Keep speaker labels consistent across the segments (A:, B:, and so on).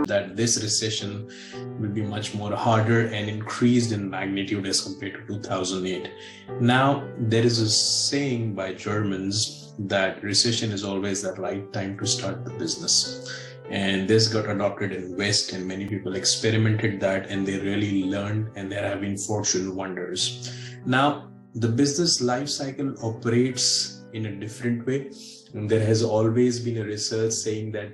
A: that this recession will be much more harder and increased in magnitude as compared to 2008. Now, there is a saying by Germans that recession is always the right time to start the business. And this got adopted in West, and many people experimented that and they really learned, and there have been fortune wonders. Now, the business life cycle operates in a different way. And there has always been a research saying that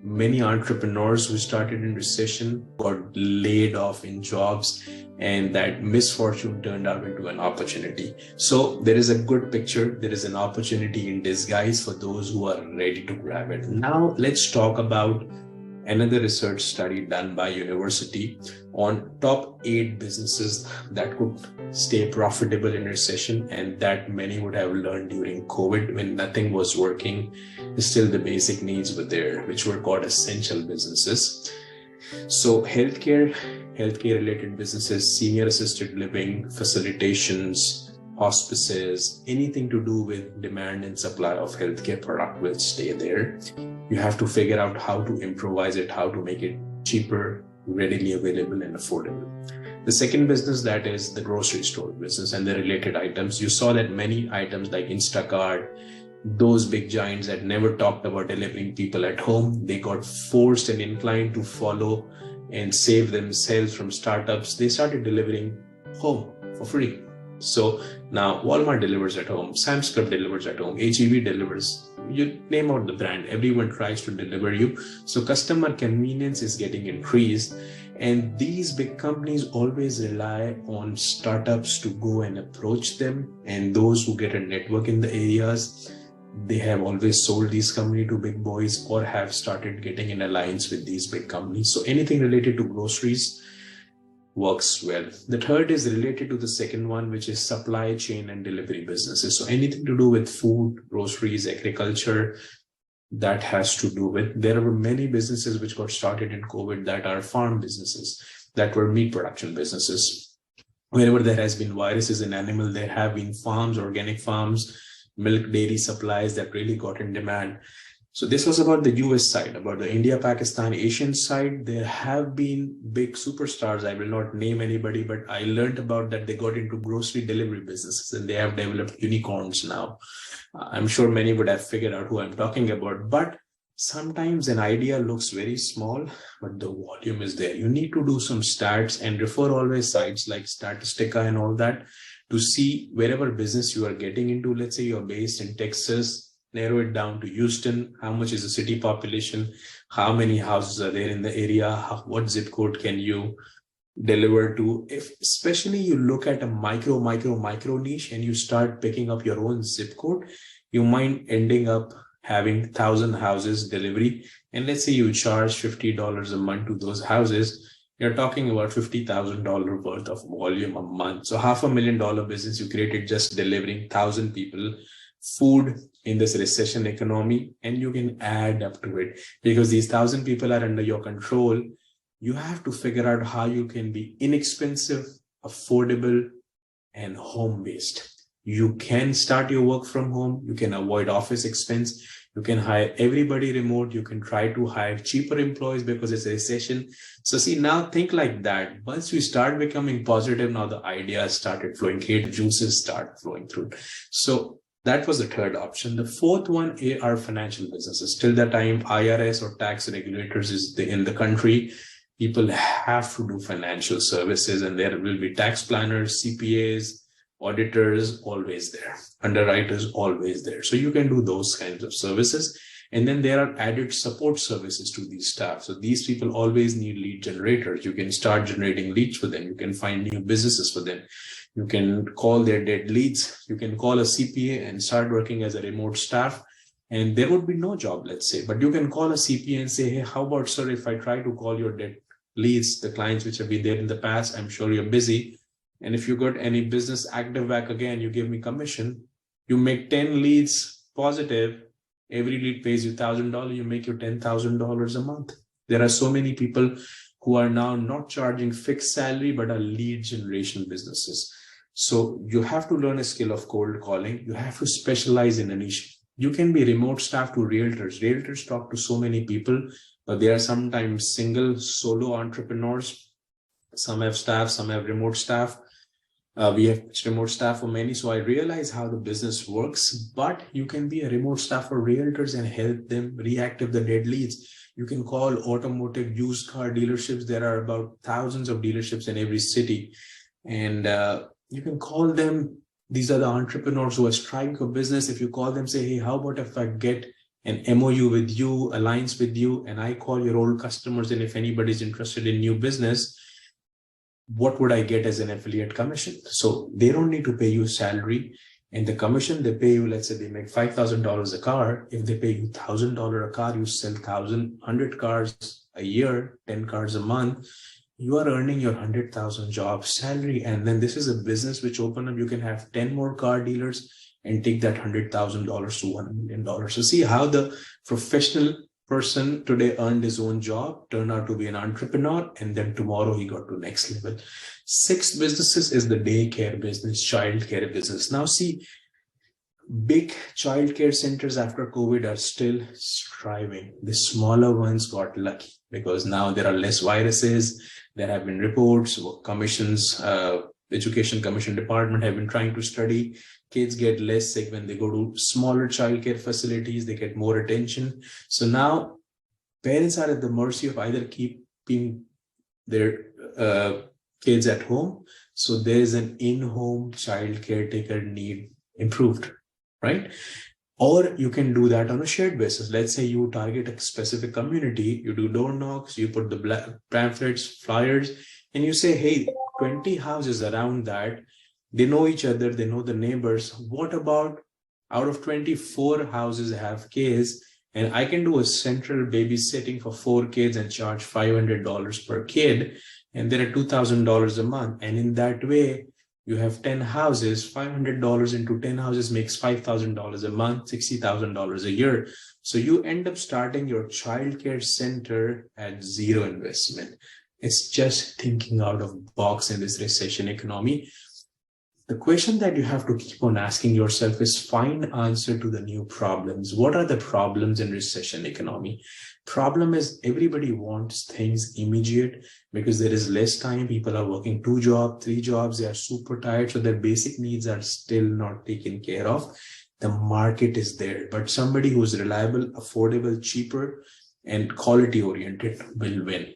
A: many entrepreneurs who started in recession got laid off in jobs, and that misfortune turned out into an opportunity. So there is a good picture. There is an opportunity in disguise for those who are ready to grab it. Now let's talk about another research study done by university on top 8 businesses that could stay profitable in recession, and that many would have learned during COVID when nothing was working. Still the basic needs were there, which were called essential businesses. So healthcare related businesses, senior assisted living, facilitations, hospices, anything to do with demand and supply of healthcare product will stay there. You have to figure out how to improvise it, how to make it cheaper, readily available and affordable. The second business, that is the grocery store business and the related items. You saw that many items like Instacart, those big giants that never talked about delivering people at home, they got forced and inclined to follow and save themselves from startups. They started delivering home for free. So now Walmart delivers at home, Sam's Club delivers at home, HEB delivers. You name out the brand, everyone tries to deliver you. So customer convenience is getting increased. And these big companies always rely on startups to go and approach them. And those who get a network in the areas, they have always sold these companies to big boys or have started getting in alliance with these big companies. So anything related to groceries works well. The third is related to the second one, which is supply chain and delivery businesses. So anything to do with food, groceries, agriculture, that has to do with, there were many businesses which got started in COVID that are farm businesses, that were meat production businesses. Wherever there has been viruses in animal, there have been farms, organic farms, milk dairy supplies that really got in demand. So this was about the US side. About the India, Pakistan, Asian side, there have been big superstars. I will not name anybody, but I learned about that they got into grocery delivery businesses and they have developed unicorns now. I'm sure many would have figured out who I'm talking about, but sometimes an idea looks very small, but the volume is there. You need to do some stats and refer always sites like Statistica and all that to see wherever business you are getting into. Let's say you're based in Texas, narrow it down to Houston. How much is the city population? How many houses are there in the area? What zip code can you deliver to? If especially you look at a micro niche and you start picking up your own zip code, you might ending up having 1,000 houses delivery. And let's say you charge $50 a month to those houses. You're talking about $50,000 worth of volume a month. So $500,000 business you created just delivering 1,000 people food in this recession economy, and you can add up to it because these 1,000 people are under your control. You have to figure out how you can be inexpensive, affordable, and home-based. You can start your work from home. You can avoid office expense. You can hire everybody remote. You can try to hire cheaper employees because it's a recession. So see, now think like that. Once you start becoming positive, now the ideas started flowing, creative juices start flowing through. So that was the third option. The fourth one are financial businesses. Till the time IRS or tax regulators is in the country, people have to do financial services, and there will be tax planners, CPAs, auditors always there, underwriters always there. So you can do those kinds of services. And then there are added support services to these staff. So these people always need lead generators. You can start generating leads for them. You can find new businesses for them. You can call their dead leads. You can call a CPA and start working as a remote staff. And there would be no job, let's say, but you can call a CPA and say, hey, how about, sir, if I try to call your dead leads, the clients which have been there in the past, I'm sure you're busy. And if you got any business active back again, you give me commission. You make 10 leads positive. Every lead pays you $1,000. You make your $10,000 a month. There are so many people who are now not charging fixed salary, but are lead generation businesses. So you have to learn a skill of cold calling. You have to specialize in a niche. You can be remote staff to realtors. Realtors talk to so many people. They are sometimes single solo entrepreneurs. Some have staff, some have remote staff. We have remote staff for many. So I realize how the business works, but you can be a remote staff for realtors and help them reactive the dead leads. You can call automotive used car dealerships. There are about thousands of dealerships in every city. And you can call them. These are the entrepreneurs who are striving for business. If you call them, say, hey, how about if I get an MOU with you, alliance with you, and I call your old customers, and if anybody's interested in new business, what would I get as an affiliate commission? So they don't need to pay you salary, and the commission they pay you, let's say they make $5,000 a car. If they pay you $1,000 a car, you sell 100 cars a year, 10 cars a month. You are earning your 100,000 job salary. And then this is a business which open up, you can have 10 more car dealers and take that $100,000 to $1 million. So see how the professional person today earned his own job, turned out to be an entrepreneur, and then tomorrow he got to next level. Sixth businesses is the daycare business, childcare business. Now see, big childcare centers after COVID are still striving. The smaller ones got lucky because now there are less viruses. There have been reports, commissions, Education Commission Department have been trying to study. Kids get less sick when they go to smaller childcare facilities. They get more attention. So now parents are at the mercy of either keeping their kids at home. So there is an in-home child caretaker need improved, right? Or you can do that on a shared basis. Let's say you target a specific community, you do door knocks, you put the pamphlets, flyers, and you say, hey, 20 houses around that, they know each other, they know the neighbors. What about out of 24 houses have kids, and I can do a central babysitting for 4 kids and charge $500 per kid, and there are $2,000 a month. And in that way, you have 10 houses, $500 into 10 houses makes $5,000 a month, $60,000 a year. So you end up starting your childcare center at zero investment. It's just thinking out of the box in this recession economy. The question that you have to keep on asking yourself is find answer to the new problems. What are the problems in recession economy? Problem is everybody wants things immediate because there is less time. People are working 2 jobs, 3 jobs. They are super tired. So their basic needs are still not taken care of. The market is there, but somebody who is reliable, affordable, cheaper, and quality oriented will win.